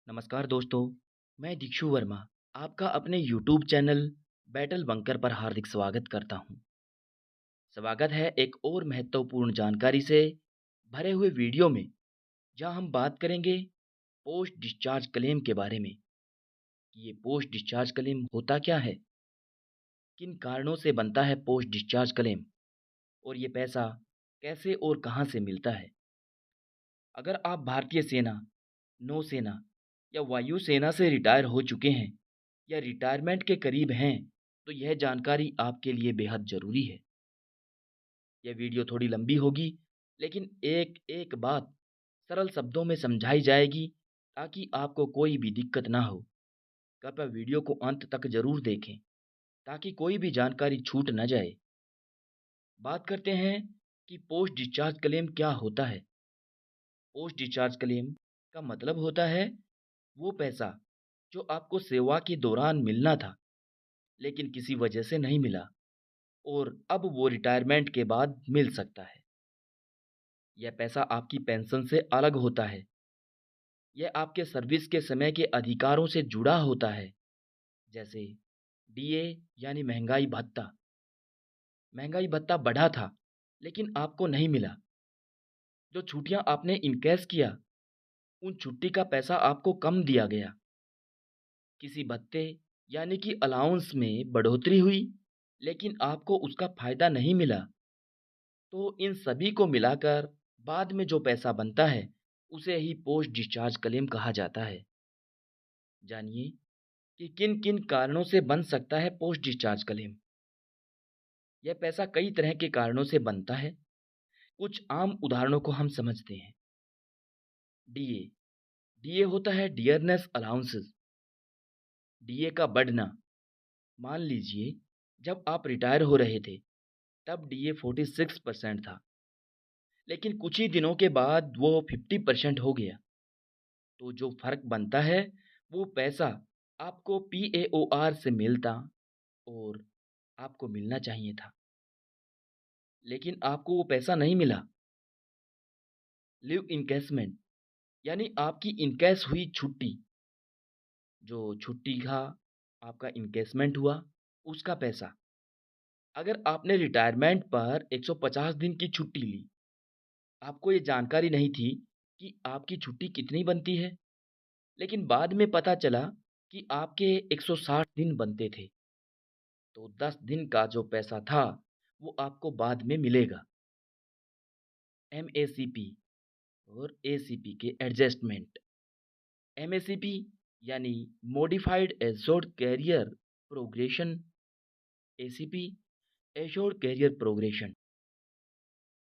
नमस्कार दोस्तों, मैं दीक्षु वर्मा आपका अपने यूट्यूब चैनल बैटल बंकर पर हार्दिक स्वागत करता हूं। स्वागत है एक और महत्वपूर्ण जानकारी से भरे हुए वीडियो में, जहां हम बात करेंगे पोस्ट डिस्चार्ज क्लेम के बारे में कि ये पोस्ट डिस्चार्ज क्लेम होता क्या है, किन कारणों से बनता है पोस्ट डिस्चार्ज क्लेम और ये पैसा कैसे और कहां से मिलता है। अगर आप भारतीय सेना, नौसेना या वायुसेना से रिटायर हो चुके हैं या रिटायरमेंट के करीब हैं, तो यह जानकारी आपके लिए बेहद ज़रूरी है। यह वीडियो थोड़ी लंबी होगी, लेकिन एक एक बात सरल शब्दों में समझाई जाएगी ताकि आपको कोई भी दिक्कत ना हो। कृपया वीडियो को अंत तक ज़रूर देखें ताकि कोई भी जानकारी छूट न जाए। बात करते हैं कि पोस्ट डिस्चार्ज क्लेम क्या होता है। पोस्ट डिस्चार्ज क्लेम का मतलब होता है वो पैसा जो आपको सेवा के दौरान मिलना था, लेकिन किसी वजह से नहीं मिला और अब वो रिटायरमेंट के बाद मिल सकता है। यह पैसा आपकी पेंशन से अलग होता है। यह आपके सर्विस के समय के अधिकारों से जुड़ा होता है, जैसे डीए यानी महंगाई भत्ता। महंगाई भत्ता बढ़ा था, लेकिन आपको नहीं मिला। जो छुट्टियां आपने इनकैश किया, उन छुट्टी का पैसा आपको कम दिया गया। किसी भत्ते यानी कि अलाउंस में बढ़ोतरी हुई, लेकिन आपको उसका फायदा नहीं मिला। तो इन सभी को मिलाकर बाद में जो पैसा बनता है, उसे ही पोस्ट डिस्चार्ज क्लेम कहा जाता है। जानिए कि किन किन कारणों से बन सकता है पोस्ट डिस्चार्ज क्लेम। यह पैसा कई तरह के कारणों से बनता है। कुछ आम उदाहरणों को हम समझते हैं। डीए डीए होता है डियरनेस अलाउंसेस। डीए का बढ़ना, मान लीजिए जब आप रिटायर हो रहे थे तब डीए 46% था, लेकिन कुछ ही दिनों के बाद वो 50% हो गया। तो जो फर्क बनता है, वो पैसा आपको पीएओआर से मिलता और आपको मिलना चाहिए था, लेकिन आपको वो पैसा नहीं मिला। लीव इनकैशमेंट यानी आपकी इनकैश हुई छुट्टी, जो छुट्टी का आपका इनकैशमेंट हुआ, उसका पैसा। अगर आपने रिटायरमेंट पर 150 दिन की छुट्टी ली, आपको ये जानकारी नहीं थी कि आपकी छुट्टी कितनी बनती है, लेकिन बाद में पता चला कि आपके 160 दिन बनते थे, तो 10 दिन का जो पैसा था, वो आपको बाद में मिलेगा। एमएसीपी और एसीपी के एडजस्टमेंट। एमएसीपी यानी modified assured career progression, ACP assured career progression.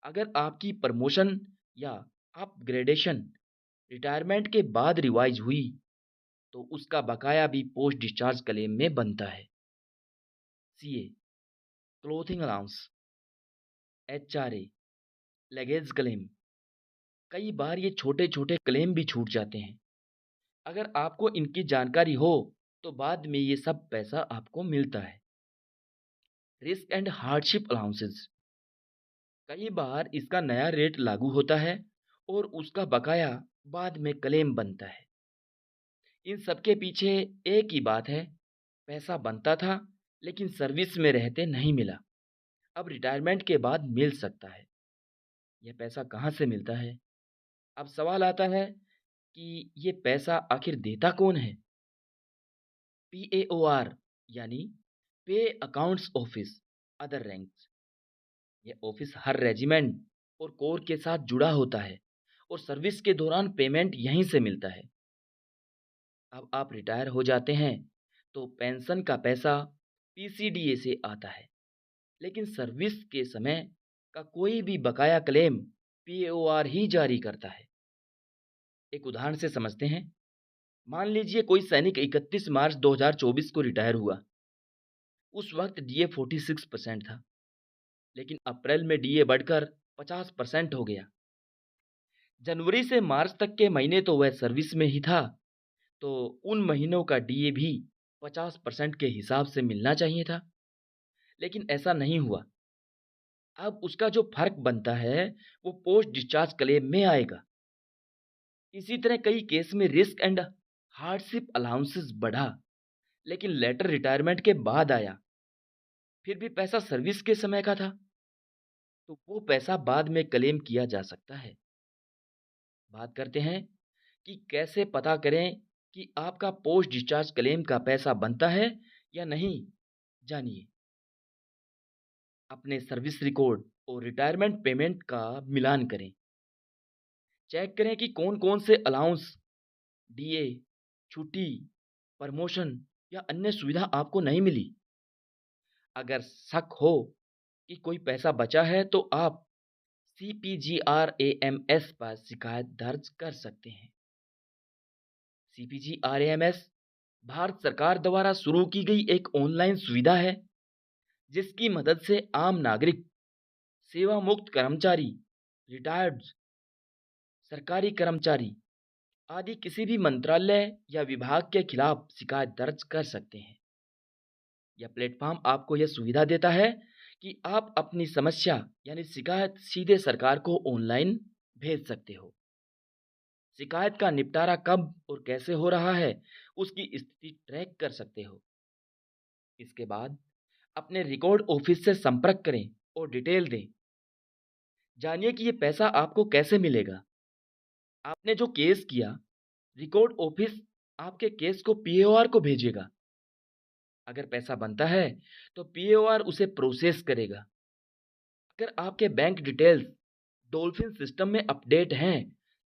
अगर आपकी प्रमोशन या अपग्रेडेशन रिटायरमेंट के बाद रिवाइज हुई, तो उसका बकाया भी पोस्ट डिस्चार्ज क्लेम में बनता है। CA clothing allowance, HRA luggage claim. कई बार ये छोटे छोटे क्लेम भी छूट जाते हैं। अगर आपको इनकी जानकारी हो, तो बाद में ये सब पैसा आपको मिलता है। Risk and hardship allowances. कई बार इसका नया रेट लागू होता है और उसका बकाया बाद में क्लेम बनता है। इन सब के पीछे एक ही बात है, पैसा बनता था, लेकिन सर्विस में रहते नहीं मिला। अब रिटायरमेंट के बाद मिल सकता है। यह पैसा कहाँ से मिलता है? अब सवाल आता है कि ये पैसा आखिर देता कौन है? पीएओआर यानी पे अकाउंट्स ऑफिस अदर रैंक्स। यह ऑफिस हर रेजिमेंट और कोर के साथ जुड़ा होता है और सर्विस के दौरान पेमेंट यहीं से मिलता है। अब आप रिटायर हो जाते हैं तो पेंशन का पैसा पीसीडीए से आता है, लेकिन सर्विस के समय का कोई भी बकाया क्लेम पीएओआर ही जारी करता है। एक उदाहरण से समझते हैं। मान लीजिए कोई सैनिक 31 मार्च 2024 को रिटायर हुआ। उस वक्त डीए 46% था, लेकिन अप्रैल में डीए बढ़कर 50% हो गया। जनवरी से मार्च तक के महीने तो वह सर्विस में ही था, तो उन महीनों का डीए भी 50% के हिसाब से मिलना चाहिए था, लेकिन ऐसा नहीं हुआ। अब उसका जो फर्क बनता है, वो पोस्ट डिस्चार्ज क्लेम में आएगा। इसी तरह कई केस में रिस्क एंड हार्डशिप अलाउंसेस बढ़ा, लेकिन लेटर रिटायरमेंट के बाद आया, फिर भी पैसा सर्विस के समय का था, तो वो पैसा बाद में क्लेम किया जा सकता है। बात करते हैं कि कैसे पता करें कि आपका पोस्ट डिस्चार्ज क्लेम का पैसा बनता है या नहीं। जानिए, अपने सर्विस रिकॉर्ड और रिटायरमेंट पेमेंट का मिलान करें। चेक करें कि कौन-कौन से अलाउंस, डीए, छुट्टी, प्रमोशन या अन्य सुविधा आपको नहीं मिली। अगर शक हो कि कोई पैसा बचा है तो आप CPGRAMS पर शिकायत दर्ज कर सकते हैं। CPGRAMS भारत सरकार द्वारा शुरू की गई एक ऑनलाइन सुविधा है, जिसकी मदद से आम नागरिक, सेवा मुक्त कर्मचारी, रिटायर्ड सरकारी कर्मचारी आदि किसी भी मंत्रालय या विभाग के खिलाफ शिकायत दर्ज कर सकते हैं। यह प्लेटफॉर्म आपको यह सुविधा देता है कि आप अपनी समस्या यानी शिकायत सीधे सरकार को ऑनलाइन भेज सकते हो। शिकायत का निपटारा कब और कैसे हो रहा है, उसकी स्थिति ट्रैक कर सकते हो। इसके बाद अपने रिकॉर्ड ऑफिस से संपर्क करें और डिटेल दें। जानिए कि ये पैसा आपको कैसे मिलेगा। आपने जो केस किया, रिकॉर्ड ऑफिस आपके केस को पीओआर को भेजेगा। अगर पैसा बनता है तो पीओआर उसे प्रोसेस करेगा। अगर आपके बैंक डिटेल्स डॉल्फिन सिस्टम में अपडेट हैं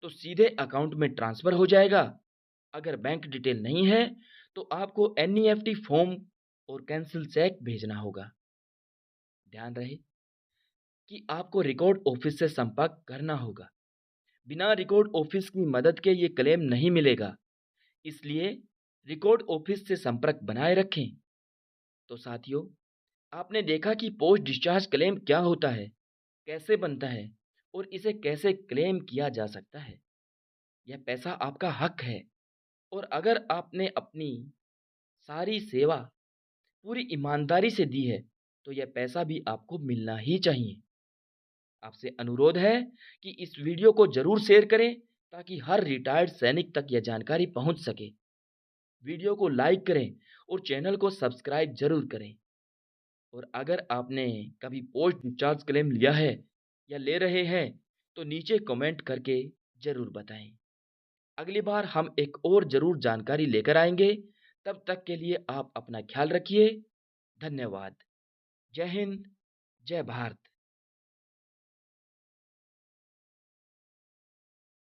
तो सीधे अकाउंट में ट्रांसफर हो जाएगा। अगर बैंक डिटेल नहीं है तो आपको एनईएफटी फॉर्म और कैंसिल चेक भेजना होगा। ध्यान रहे कि आपको रिकॉर्ड ऑफिस से संपर्क करना होगा। बिना रिकॉर्ड ऑफिस की मदद के ये क्लेम नहीं मिलेगा, इसलिए रिकॉर्ड ऑफिस से संपर्क बनाए रखें। तो साथियों, आपने देखा कि पोस्ट डिस्चार्ज क्लेम क्या होता है, कैसे बनता है और इसे कैसे क्लेम किया जा सकता है। यह पैसा आपका हक है और अगर आपने अपनी सारी सेवा पूरी ईमानदारी से दी है, तो यह पैसा भी आपको मिलना ही चाहिए। आपसे अनुरोध है कि इस वीडियो को ज़रूर शेयर करें ताकि हर रिटायर्ड सैनिक तक यह जानकारी पहुंच सके। वीडियो को लाइक करें और चैनल को सब्सक्राइब ज़रूर करें। और अगर आपने कभी पोस्ट डिस्चार्ज क्लेम लिया है या ले रहे हैं, तो नीचे कमेंट करके ज़रूर बताएं। अगली बार हम एक और ज़रूर जानकारी लेकर आएंगे। तब तक के लिए आप अपना ख्याल रखिए। धन्यवाद। जय हिंद, जय भारत।